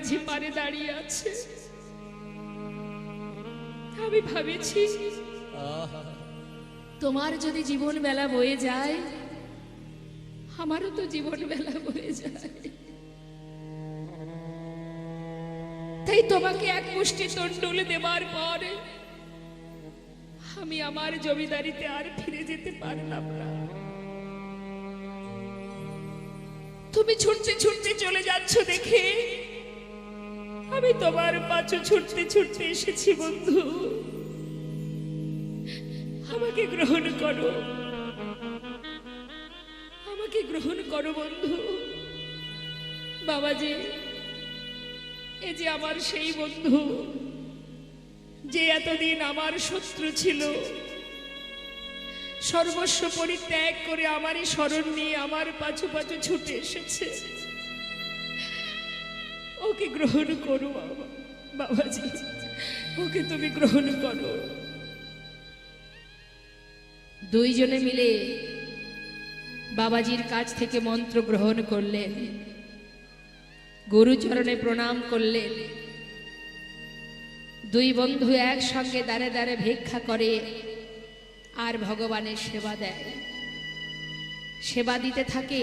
মাঝে পারে দাঁড়িয়ে আছে। আমি ভাবেছি তোমার যদি জীবন বেলা বয়ে যায়, আমারও তো জীবন বেলা বয়ে যায়। তাই তোমাকে এক মুষ্টি তন্ডুল দেবার পর আমি আমার জমিদারিতে আর ফিরে যেতে পারলাম না। তুমি ছুটতে ছুটতে চলে যাচ্ছ দেখে আমি তোমার পাছু ছুটতে ছুটতে এসেছি। বন্ধু, আমাকে গ্রহণ করো, আমাকে গ্রহণ করো বন্ধু। বাবাজি, এ যে আমার সেই বন্ধু যে এতদিন আমার শত্রু ছিল, সর্বস্ব পরিত্যাগ করে আমারই শরণ নিয়ে আমার পাছু পাছু ছুটে এসেছে। ওকে গ্রহণ করো বাবাজি, ওকে তুমি গ্রহণ করো। দুইজনে মিলে বাবাজির কাছ থেকে মন্ত্র গ্রহণ করলেন, গুরুচরণে প্রণাম করলেন। দুই বন্ধু একসঙ্গে দাঁড়ে দাঁড়ে ভিক্ষা করে আর ভগবানের সেবা দেয়। সেবা দিতে থাকে,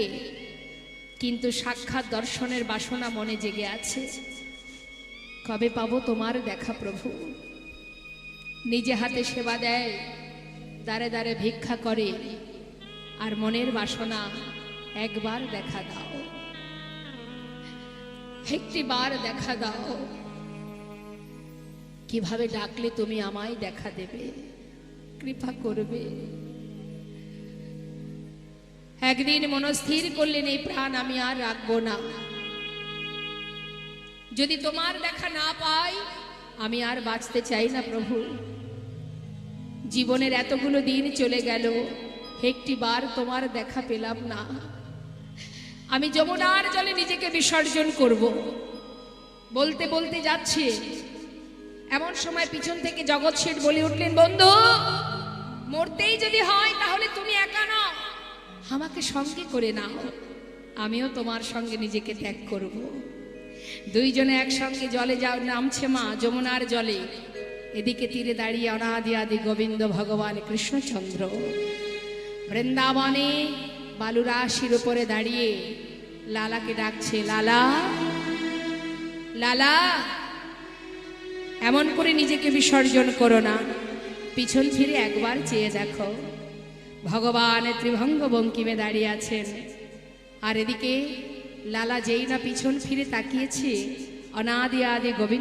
কিন্তু সাক্ষাৎ দর্শনের বাসনা মনে জেগে আছে। কবে পাবো তোমার দেখা প্রভু? নিজে হাতে সেবা দেয়, দাঁড়ে দাঁড়ে ভিক্ষা করে, আর মনের বাসনা একবার দেখা দাও, একটি বার দেখা দাও। কিভাবে ডাকলে তুমি আমায় দেখা দেবে, কৃপা করবে? একদিন মনস্থির করলেন এই প্রাণ আমি আর রাখবো না। যদি তোমার দেখা না পাই আমি আর বাঁচতে চাই না প্রভু। জীবনের এতগুলো দিন চলে গেল, একটি বার তোমার দেখা পেলাম না। আমি যমুনার জলে নিজেকে বিসর্জন করব। বলতে বলতে যাচ্ছে, এমন সময় পিছন থেকে জগৎ শেঠ বলে উঠলেন, বন্ধু, মরতেই যদি হয় তাহলে তুমি একা নাও, আমাকে সঙ্গে করে নাও, আমিও তোমার সঙ্গে নিজেকে ত্যাগ করব। দুইজনে একসঙ্গে জলে যাও নামছে মা যমুনার জলে। এদিকে তীরে দাঁড়িয়ে অনাদি আদি গোবিন্দ ভগবান কৃষ্ণচন্দ্র বৃন্দাবনে বালুরাশির উপরে দাঁড়িয়ে লালাকে ডাকছে, লালা লালা। এমন করে নিজেকে বিসর্জন করো না, পিছন ফিরে একবার চেয়ে দেখো, ভগবান ত্রিভঙ্গ বঙ্কিমে দাঁড়িয়ে আছেন। আর এদিকে লালা যেই না পিছন ফিরে তাকিয়েছে, অনাদি আদি গোবিন্দ